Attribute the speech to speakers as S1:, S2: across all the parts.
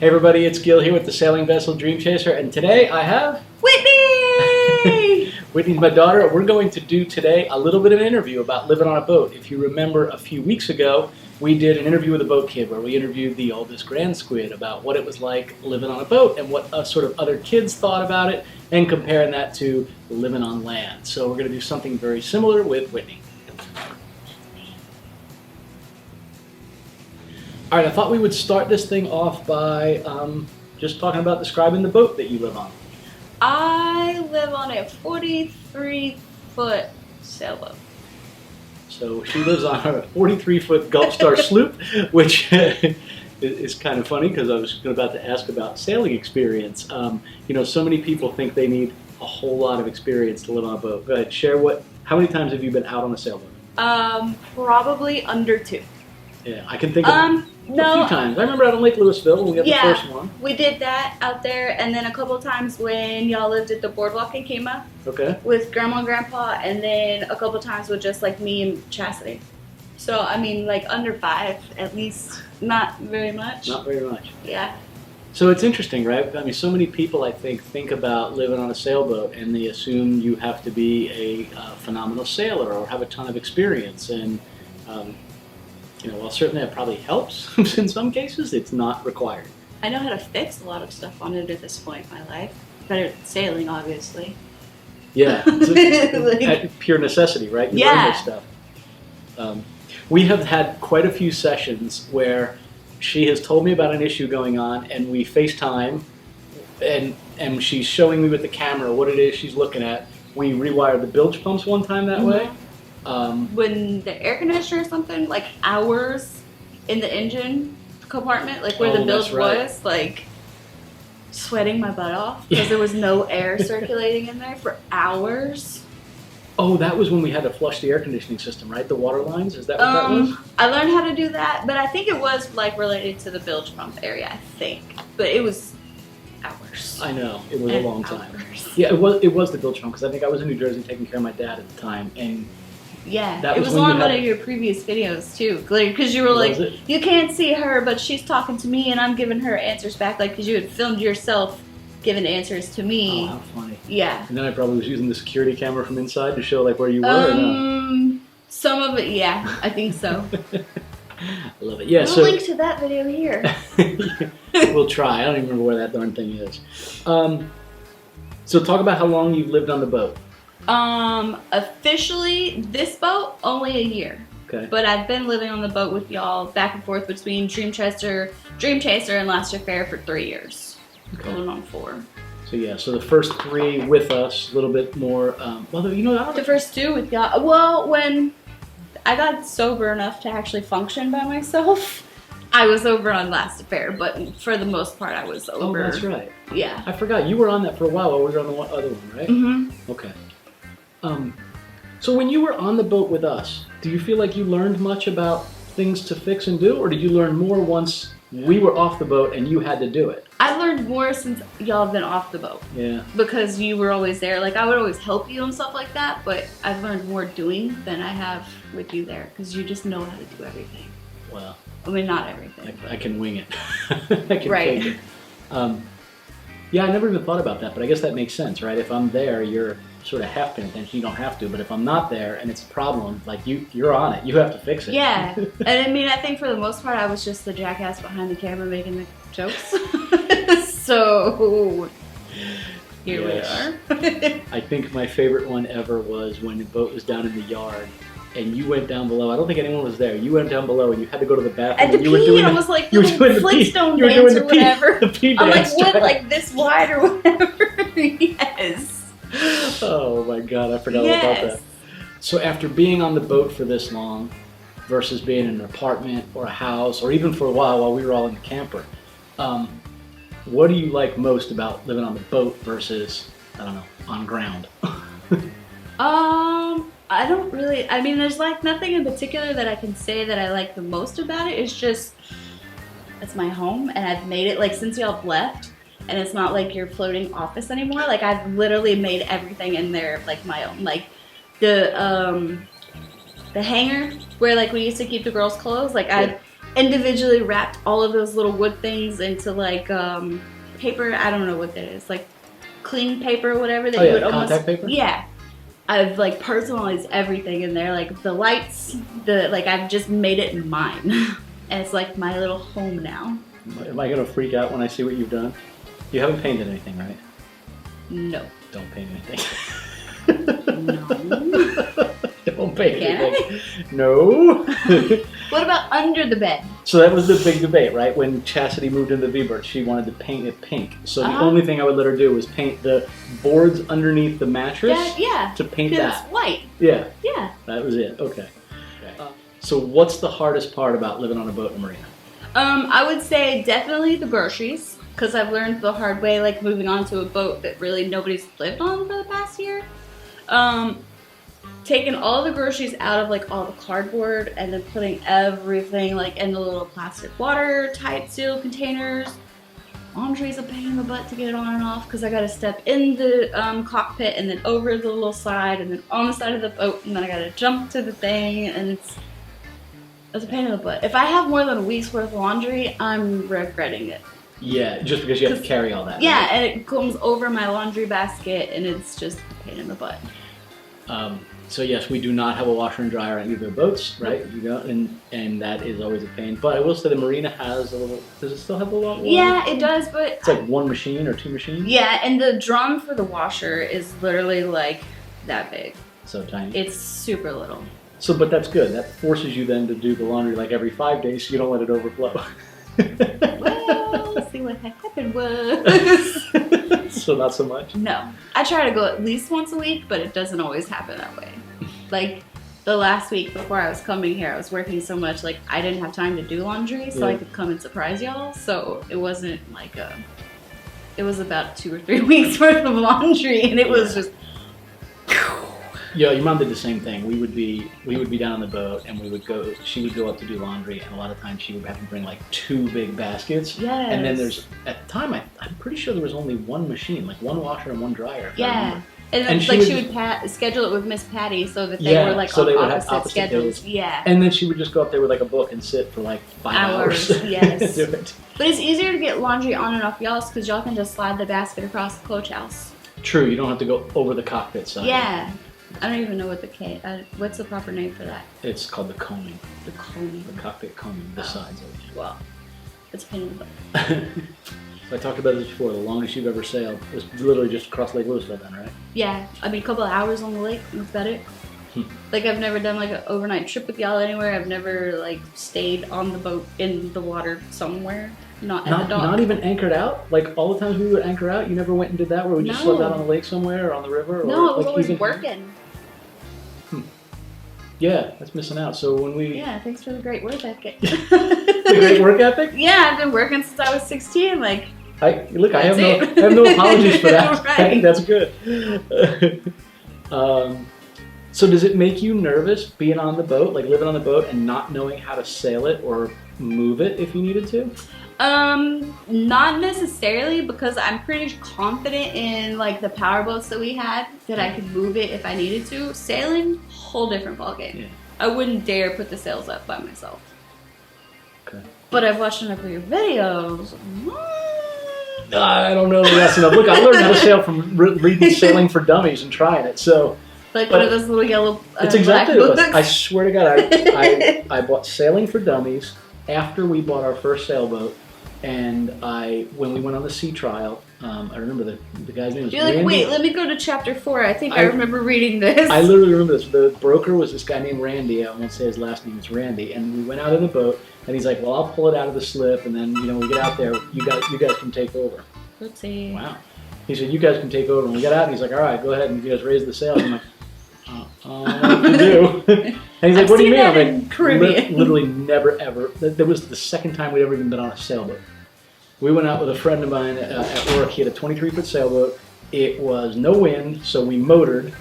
S1: Hey everybody, it's Gil here with the Sailing Vessel Dream Chaser, and today I have
S2: Whitney!
S1: Whitney's my daughter. We're going to do today a little bit of an interview about living on a boat. If you remember a few weeks ago, we did an interview with a boat kid where we interviewed the oldest grand squid about what it was like living on a boat and what sort of other kids thought about it, and comparing that to living on land. So we're going to do something very similar with Whitney. All right, I thought we would start this thing off by just talking about describing the boat that you live on.
S2: I live on a 43-foot sailboat.
S1: So she lives on a 43-foot Gulf Star sloop, which is kind of funny because I was about to ask about sailing experience. You know, so many people think they need a whole lot of experience to live on a boat. Go ahead, share how many times have you been out on a sailboat?
S2: Probably under 2.
S1: Yeah, I can think of a few times. I remember out in Lake Louisville when we had the first one.
S2: We did that out there, and then a couple of times when y'all lived at the boardwalk in Kema.
S1: Okay.
S2: With Grandma and Grandpa, and then a couple of times with just like me and Chastity. So, I mean, like under 5 at least. Not very much.
S1: Not very much.
S2: Yeah.
S1: So it's interesting, right? I mean, so many people, I think about living on a sailboat, and they assume you have to be a phenomenal sailor or have a ton of experience. And you know, while certainly that probably helps in some cases, it's not required.
S2: I know how to fix a lot of stuff on it at this point in my life. Better than sailing, obviously.
S1: Yeah, it's pure necessity, right? You learn this stuff. We have had quite a few sessions where she has told me about an issue going on, and we FaceTime, and she's showing me with the camera what it is she's looking at. We rewired the bilge pumps one time that way.
S2: When the air conditioner or something, like hours in the engine compartment, like where the bilge was, like sweating my butt off because there was no air circulating in there for hours.
S1: Oh, that was when we had to flush the air conditioning system, right? The water lines, is that what that was?
S2: I learned how to do that, but I think it was like related to the bilge pump area, I think. But it was hours.
S1: I know, it was a long time. Yeah, it was the bilge pump, because I think I was in New Jersey taking care of my dad at the time, and
S2: yeah, it was on one of your previous videos too, because you were like, you can't see her, but she's talking to me, and I'm giving her answers back, like, because you had filmed yourself giving answers to me.
S1: Oh, how funny.
S2: Yeah.
S1: And then I probably was using the security camera from inside to show, like, where you were, or no?
S2: Some of it, yeah, I think so.
S1: I love it. Yeah,
S2: we'll link to that video here.
S1: We'll try. I don't even remember where that darn thing is. So talk about how long you've lived on the boat.
S2: Officially, this boat, only a year.
S1: Okay.
S2: But I've been living on the boat with y'all back and forth between Dream Chaser and Last Affair for 3 years.
S1: Okay.
S2: Going on 4.
S1: So yeah, so the first 3 with us, a little bit more, well, you know,
S2: the first 2 with y'all, well, when I got sober enough to actually function by myself, I was over on Last Affair, but for the most part, I was over.
S1: Oh, that's right.
S2: Yeah.
S1: I forgot, you were on that for a while we were on the other one, right?
S2: Mm-hmm.
S1: Okay. So when you were on the boat with us, do you feel like you learned much about things to fix and do, or did you learn more once we were off the boat and you had to do it?
S2: I learned more since y'all have been off the boat.
S1: Yeah.
S2: Because you were always there. Like, I would always help you and stuff like that, but I've learned more doing than I have with you there, because you just know how to do everything.
S1: Well,
S2: I mean, not everything.
S1: I can wing it. I can
S2: right.
S1: take it. Yeah, I never even thought about that, but I guess that makes sense, right? If I'm there, you're sort of half paying attention, you don't have to, but if I'm not there and it's a problem, like you're on it, you have to fix it.
S2: Yeah, and I mean, I think for the most part, I was just the jackass behind the camera making the jokes. So, here we are.
S1: I think my favorite one ever was when the boat was down in the yard, and you went down below. I don't think anyone was there. You went down below, and you had to go to the bathroom.
S2: And I was like little Flintstone dance or whatever.
S1: The pee
S2: I'm
S1: dance.
S2: like, what, like this wide or whatever? Yes.
S1: Oh my God, I forgot all about that. So after being on the boat for this long versus being in an apartment or a house, or even for a while we were all in the camper, what do you like most about living on the boat versus, I don't know, on ground?
S2: I don't really, I mean, there's like nothing in particular that I can say that I like the most about it. It's just, it's my home, and I've made it, like, since y'all have left, and it's not like your floating office anymore. Like, I've literally made everything in there, like, my own. Like, the hanger where, like, we used to keep the girls' clothes, like, I individually wrapped all of those little wood things into like paper. I don't know what that is, like clean paper or whatever that you would almost
S1: contact paper.
S2: Yeah, I've like personalized everything in there, like the lights, like I've just made it mine, and it's like my little home now.
S1: Am I gonna freak out when I see what you've done? You haven't painted anything, right?
S2: No.
S1: Don't paint anything.
S2: No.
S1: Don't paint
S2: Can
S1: anything. No.
S2: What about under the bed?
S1: So that was the big debate, right? When Chastity moved into the V-Bird, she wanted to paint it pink. So the only thing I would let her do was paint the boards underneath the mattress.
S2: Yeah.
S1: To paint that.
S2: It's white.
S1: Yeah.
S2: Yeah.
S1: That was it. Okay. So what's the hardest part about living on a boat in a marina?
S2: I would say definitely the groceries, because I've learned the hard way, like moving on to a boat that really nobody's lived on for the past year. Taking all the groceries out of like all the cardboard and then putting everything like in the little plastic water type seal containers. Laundry's a pain in the butt to get it on and off because I gotta step in the cockpit and then over the little side and then on the side of the boat and then I gotta jump to the thing, and it's a pain in the butt. If I have more than a week's worth of laundry, I'm regretting it.
S1: Yeah, just because you have to carry all that.
S2: Yeah,
S1: right?
S2: and it comes over my laundry basket and it's just a pain in the butt.
S1: So yes, we do not have a washer and dryer on either boats, right? You know, and that is always a pain. But I will say the marina has a little. Does it still have a lot of water?
S2: Yeah, it does, but
S1: it's like one machine or two machines.
S2: Yeah, and the drum for the washer is literally like that big.
S1: So tiny.
S2: It's super little.
S1: So, but that's good. That forces you then to do the laundry like every 5 days, so you don't let it overflow.
S2: Well, see what happened was.
S1: So not so much?
S2: No. I try to go at least once a week, but it doesn't always happen that way. Like, the last week before I was coming here, I was working so much, like, I didn't have time to do laundry, so I could come and surprise y'all. So it wasn't like it was about 2 or 3 weeks worth of laundry, and it was just...
S1: Yeah, your mom did the same thing. We would be down on the boat, and she would go up to do laundry, and a lot of times she would have to bring like 2 big baskets.
S2: Yes.
S1: And then at the time, I'm pretty sure there was only one machine, like one washer and one dryer.
S2: Yeah. And then she would schedule it with Miss Patty so that they were like
S1: so
S2: on opposite schedules.
S1: Days.
S2: Yeah.
S1: And then she would just go up there with like a book and sit for like 5 hours.
S2: Yes.
S1: Do it.
S2: But it's easier to get laundry on and off y'all's because y'all can just slide the basket across the coach house.
S1: True. You don't have to go over the cockpit side.
S2: Yeah. I don't even know what what's the proper name for that?
S1: It's called the combing.
S2: The combing.
S1: The cockpit combing, the sides of it.
S2: Well, it's a pain in the butt.
S1: I talked about this before. The longest you've ever sailed was literally just across Lake Louisville, then, right?
S2: Yeah, I mean, a couple of hours on the lake. That's about it. Like, I've never done like an overnight trip with y'all anywhere. I've never like stayed on the boat in the water somewhere. Not at the dock.
S1: Not even anchored out? Like, all the times we would anchor out, you never went and did that where we just slept out on the lake somewhere or on the river?
S2: No,
S1: or,
S2: it was always working.
S1: Yeah, that's missing out. So when we...
S2: Yeah, thanks for the great work ethic.
S1: The great work ethic?
S2: Yeah, I've been working since I was 16. Like,
S1: I have no apologies for that.
S2: Right.
S1: I think that's good. So does it make you nervous being on the boat, like living on the boat and not knowing how to sail it or move it if you needed to?
S2: Not necessarily, because I'm pretty confident in like the power boats that we had that I could move it if I needed to. Sailing, whole different ballgame. Yeah. I wouldn't dare put the sails up by myself.
S1: Okay.
S2: But I've watched enough of your videos.
S1: I don't know that's enough. Look, I learned how to sail from reading Sailing for Dummies and trying it. So
S2: like one of those little yellow.
S1: It's exactly what it was. I swear to God, I bought Sailing for Dummies after we bought our first sailboat. And when we went on the sea trial, I remember the guy's name was
S2: You're like,
S1: Randy.
S2: wait, let me go to chapter 4. I think I remember reading this.
S1: I literally remember this. The broker was this guy named Randy. I won't say his last name is Randy. And we went out in the boat, and he's like, well, I'll pull it out of the slip, and then, when we get out there, you guys can take over.
S2: Let's see.
S1: Wow. He said, you guys can take over. And we got out, and he's like, all right, go ahead, and you guys raise the sails. I'm like, what to do? And he's like, what do you mean? I'm like,
S2: Caribbean.
S1: Literally never, ever. That was the second time we'd ever even been on a sailboat. We went out with a friend of mine at work. He had a 23-foot sailboat. It was no wind, so we motored.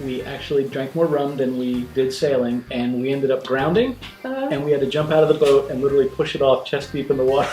S1: We actually drank more rum than we did sailing, and we ended up grounding, and we had to jump out of the boat and literally push it off chest deep in the water.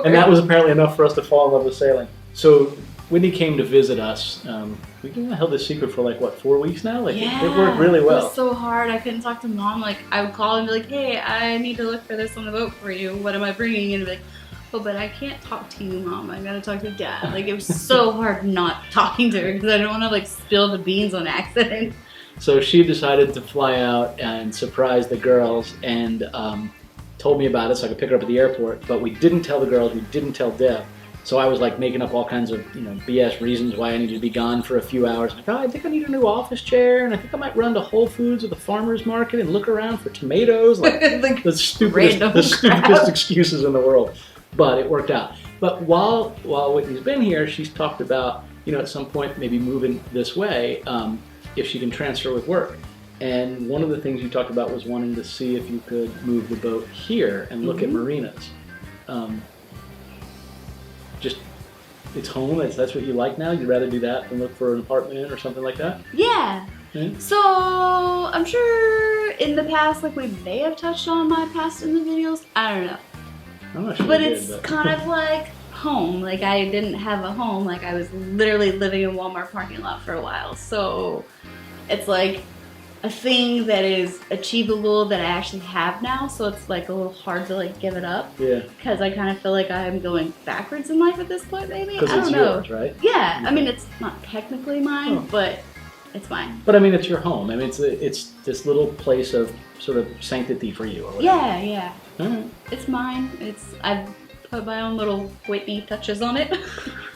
S1: And that was apparently enough for us to fall in love with sailing. So Whitney came to visit us. We held this secret for like, what, 4 weeks now? Like,
S2: yeah,
S1: it worked really well.
S2: It was so hard. I couldn't talk to Mom. Like, I would call and be like, hey, I need to look for this on the boat for you. What am I bringing? And be like, oh, but I can't talk to you, Mom. I gotta talk to Dad. Like, it was so hard not talking to her because I don't want to, like, spill the beans on accident.
S1: So she decided to fly out and surprise the girls and told me about it so I could pick her up at the airport. But we didn't tell the girls. We didn't tell Deb. So I was like making up all kinds of, BS reasons why I needed to be gone for a few hours. Like, I think I need a new office chair, and I think I might run to Whole Foods or the farmer's market and look around for tomatoes. Like, the stupidest excuses in the world. But it worked out. But while Whitney's been here, she's talked about, at some point maybe moving this way if she can transfer with work. And one of the things you talked about was wanting to see if you could move the boat here and look at marinas. It's home, that's what you like now? You'd rather do that than look for an apartment or something like that?
S2: Yeah. So, I'm sure in the past, like, we may have touched on my past in the videos. I don't know.
S1: I'm not sure
S2: but it's kind of like home. Like, I didn't have a home. Like, I was literally living in Walmart parking lot for a while. So, it's like a thing that is achievable that I actually have now, so it's like a little hard to like give it up.
S1: Yeah.
S2: Because I kind of feel like I'm going backwards in life at this point, maybe. I don't know.
S1: Because it's yours, right?
S2: Yeah. I mean, it's not technically mine, but it's mine.
S1: But I mean, it's your home. I mean, it's this little place of sort of sanctity for you. Or whatever.
S2: Yeah, yeah.
S1: All right.
S2: It's mine. I've put my own little Whitney touches on it.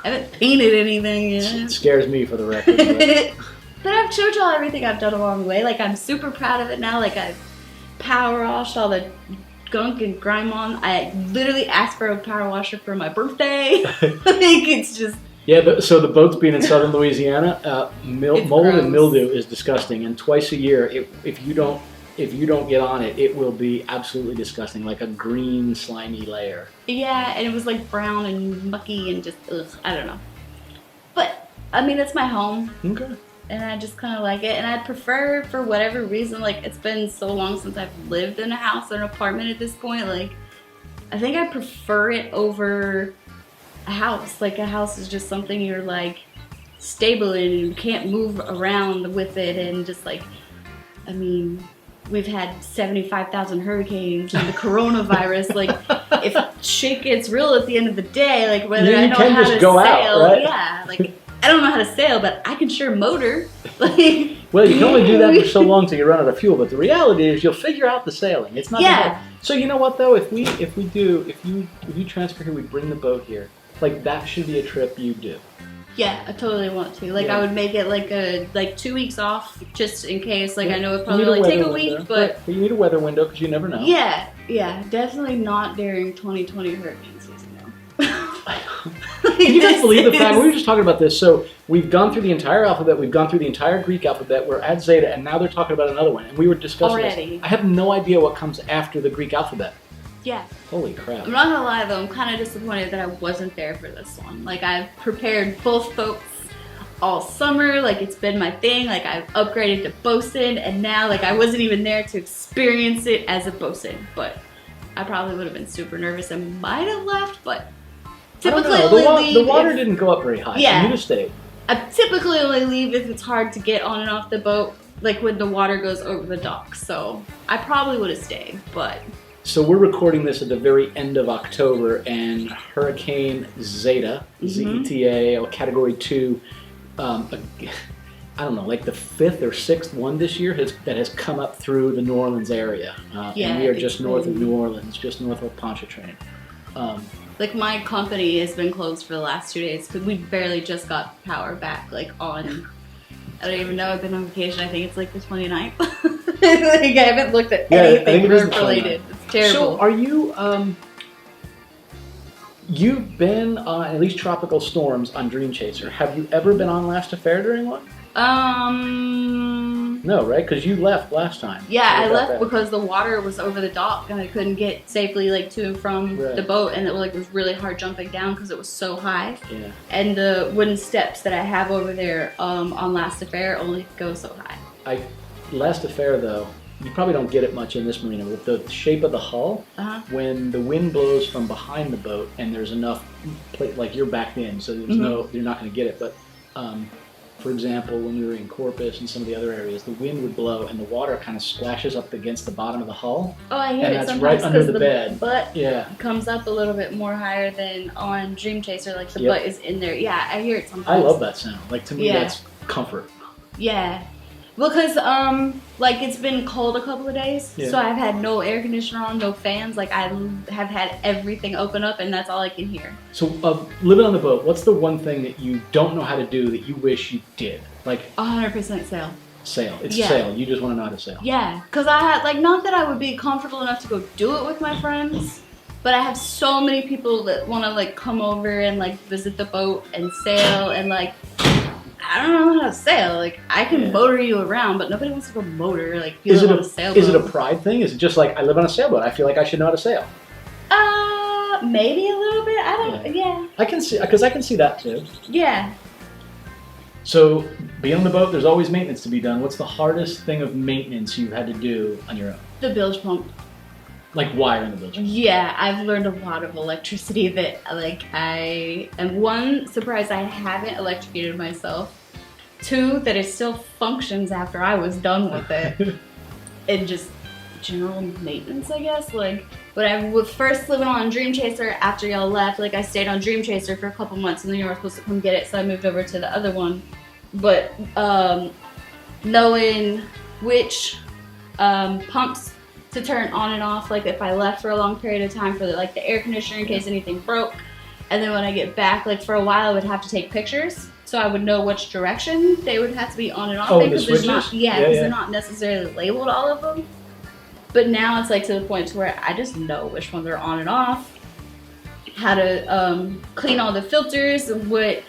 S2: I haven't painted anything yet.
S1: It scares me, for the record.
S2: But I've showed y'all everything I've done along the way. Like, I'm super proud of it now. Like, I've power washed all the gunk and grime on. I literally asked for a power washer for my birthday. Like, it's just... Yeah,
S1: so the boat's being in southern Louisiana. Mold
S2: gross.
S1: And mildew is disgusting. And twice a year, if you don't get on it, it will be absolutely disgusting. Like a green, slimy layer.
S2: Yeah, and it was like brown and mucky and just, ugh, I don't know. But, I mean, it's my home.
S1: Okay.
S2: And I just kind of like it. And I prefer, for whatever reason, like, it's been so long since I've lived in a house or an apartment at this point. Like, I think I prefer it over a house. Like, a house is just something you're, like, stable in and you can't move around with it. And just, like, I mean, we've had 75,000 hurricanes and the coronavirus. Like, if shit gets real at the end of the day, like, whether I know how to sail.
S1: Out, right?
S2: Yeah, like... I don't know how to sail, but I can sure motor. Like,
S1: well, you can only do that for so long till you run out of fuel. But the reality is, you'll figure out the sailing. It's not that hard. So you know what though? If you transfer here, we bring the boat here. Like, that should be a trip you do.
S2: Yeah, I totally want to. Like, I would make it like 2 weeks off, just in case. Like, I know it probably only take a week, but
S1: you need a weather window because you never know.
S2: Yeah, definitely not during 2020 hurricane season.
S1: Can you guys believe the fact, we were just talking about this, so we've gone through the entire alphabet, we've gone through the entire Greek alphabet, we're at Zeta, and now they're talking about another one, and we were discussing this. I have no idea what comes after the Greek alphabet.
S2: Yeah.
S1: Holy crap.
S2: I'm not gonna lie though, I'm kind of disappointed that I wasn't there for this one. Like, I've prepared both boats all summer, like, it's been my thing, like, I've upgraded to bosun, and now, like, I wasn't even there to experience it as a bosun, but I probably would have been super nervous and might have left, but typically
S1: the water didn't go up very high.
S2: Yeah.
S1: So you'd have stayed.
S2: I typically only leave if it's hard to get on and off the boat, like when the water goes over the dock. So I probably would have stayed, but...
S1: So we're recording this at the very end of October, and Hurricane Zeta, Z-E-T-A, or Category 2, I don't know, like the 5th or 6th one this year that has come up through the New Orleans area. And we are just north of New Orleans, just north of Pontchartrain.
S2: Like, my company has been closed for the last 2 days because we barely just got power back, like, on, I don't even know, I've been on vacation, I think it's like the 29th. Like, I haven't looked at anything work-related. It's terrible.
S1: So, are you, you've been on at least tropical storms on Dream Chaser. Have you ever been on Last Affair during one? No, right? Because you left last time.
S2: Yeah, I left because the water was over the dock and I couldn't get safely, like, to and from the boat, and it was really hard jumping down because it was so high.
S1: Yeah.
S2: And the wooden steps that I have over there on Last Affair only go so high.
S1: Last Affair, though, you probably don't get it much in this marina, with the shape of the hull, when the wind blows from behind the boat and there's enough, like you're backed in, so there's you're not going to get it. But for example, when we were in Corpus and some of the other areas, the wind would blow and the water kind of splashes up against the bottom of the hull.
S2: Oh, I hear
S1: and
S2: it
S1: that's
S2: sometimes
S1: right under the bed.
S2: Butt comes up a little bit more higher than on Dream Chaser. Like the butt is in there. Yeah, I hear it sometimes.
S1: I love that sound. Like to me, that's comfort.
S2: Yeah. Because, like, it's been cold a couple of days, so I've had no air conditioner on, no fans. Like, I have had everything open up, and that's all I can hear. So,
S1: living on the boat, what's the one thing that you don't know how to do that you wish you did? Like
S2: 100% sail.
S1: Sail. It's sail. You just want to know how to sail.
S2: Yeah, because I had, like, not that I would be comfortable enough to go do it with my friends, but I have so many people that want to, like, come over and, like, visit the boat and sail and, like, I don't know how to sail. Like, I can motor you around, but nobody wants to go motor. Like, you on a sailboat.
S1: Is it a pride thing? Is it just like, I live on a sailboat, I feel like I should know how to sail?
S2: Maybe a little bit. I don't.
S1: I can see, because I can see that too.
S2: Yeah.
S1: So, being on the boat, there's always maintenance to be done. What's the hardest thing of maintenance you've had to do on your own?
S2: The bilge pump.
S1: Like wiring the bilge pump?
S2: Yeah, I've learned a lot of electricity that, like, I am one, surprised I haven't electrocuted myself. Two, that it still functions after I was done with it. And just general maintenance, I guess. Like, when I was first living on Dream Chaser after y'all left, like, I stayed on Dream Chaser for a couple months and then you were supposed to come get it, so I moved over to the other one. But knowing which pumps to turn on and off, like if I left for a long period of time for the air conditioner in case anything broke, and then when I get back, like for a while I would have to take pictures so I would know which direction they would have to be on and off.
S1: Oh, the switches?
S2: Because they're not necessarily labeled, all of them. But now it's like to the point to where I just know which ones are on and off, how to clean all the filters, what,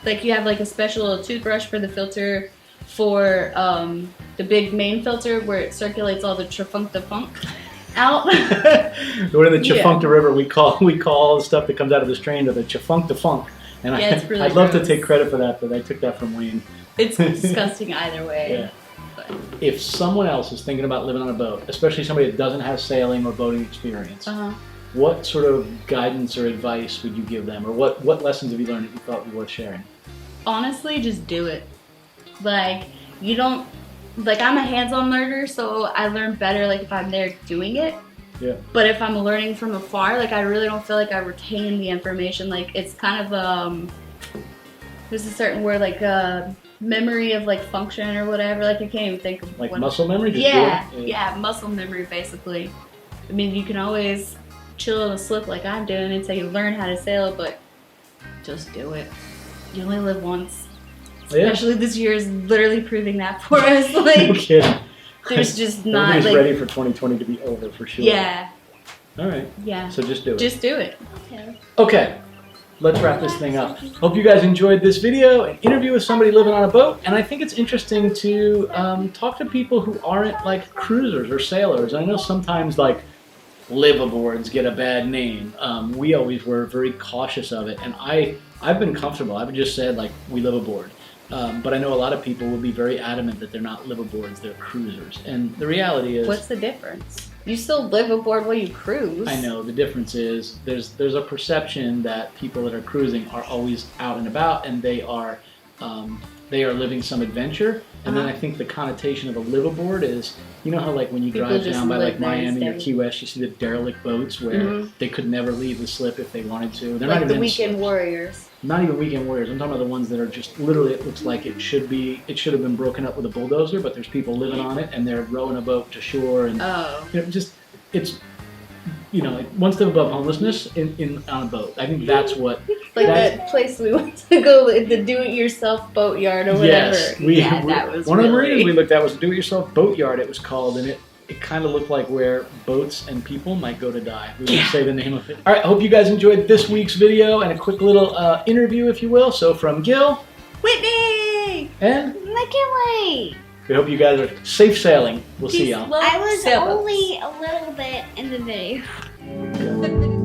S2: like you have like a special toothbrush for the filter for the big main filter where it circulates all the trafunk out.
S1: We're in the Chafunkta River. We call all the stuff that comes out of this train to the Chafunkta Funk. And
S2: it's really
S1: I'd love to take credit for that, but I took that from Wayne.
S2: It's disgusting either way.
S1: Yeah. If someone else is thinking about living on a boat, especially somebody that doesn't have sailing or boating experience, what sort of guidance or advice would you give them? Or what lessons have you learned that you thought were worth sharing?
S2: Honestly, just do it. Like, you don't, like I'm a hands-on learner, so I learn better like if I'm there doing it.
S1: Yeah.
S2: But if I'm learning from afar, like I really don't feel like I retain the information. Like it's kind of there's a certain word like memory of like function or whatever. Like I can't even think of
S1: like muscle memory.
S2: Yeah, muscle memory basically. I mean, you can always chill on a slip like I'm doing until you learn how to sail, but just do it. You only live once. Especially this year is literally proving that for us. Like,
S1: no kidding.
S2: There's just not
S1: Everybody's
S2: like,
S1: ready for 2020 to be over for sure.
S2: Yeah.
S1: All right.
S2: Yeah.
S1: So just do it.
S2: Just do it.
S1: Okay. Let's wrap this thing up. Hope you guys enjoyed this video, an interview with somebody living on a boat, and I think it's interesting to talk to people who aren't like cruisers or sailors. I know sometimes like liveaboards get a bad name. We always were very cautious of it, and I've been comfortable. I've just said like we live aboard. But I know a lot of people will be very adamant that they're not liveaboards, they're cruisers. And the reality is...
S2: What's the difference? You still live aboard while you cruise.
S1: I know. The difference is there's a perception that people that are cruising are always out and about and they are living some adventure. And then I think the connotation of a liveaboard is, you know how like when you drive down by like Miami or Key West, you see the derelict boats where they could never leave the slip if they wanted to. They're
S2: like
S1: not even
S2: the weekend warriors.
S1: Not even weekend warriors. I'm talking about the ones that are just literally, it looks like it should have been broken up with a bulldozer, but there's people living on it and they're rowing a boat to shore and you know, just it's, you know, like one step above homelessness on a boat. I think that's what
S2: like that place we went to go, the do-it-yourself boat yard or whatever.
S1: Yes,
S2: that was
S1: one of the marinas we looked at was a do-it-yourself boat yard. It was called, and it kind of looked like where boats and people might go to die. We won't say the name of it. All right, I hope you guys enjoyed this week's video and a quick little interview, if you will. So from Gil,
S2: Whitney,
S1: and
S3: McKinley.
S1: We hope you guys are safe sailing. We'll see y'all.
S3: I was only a little bit in the video.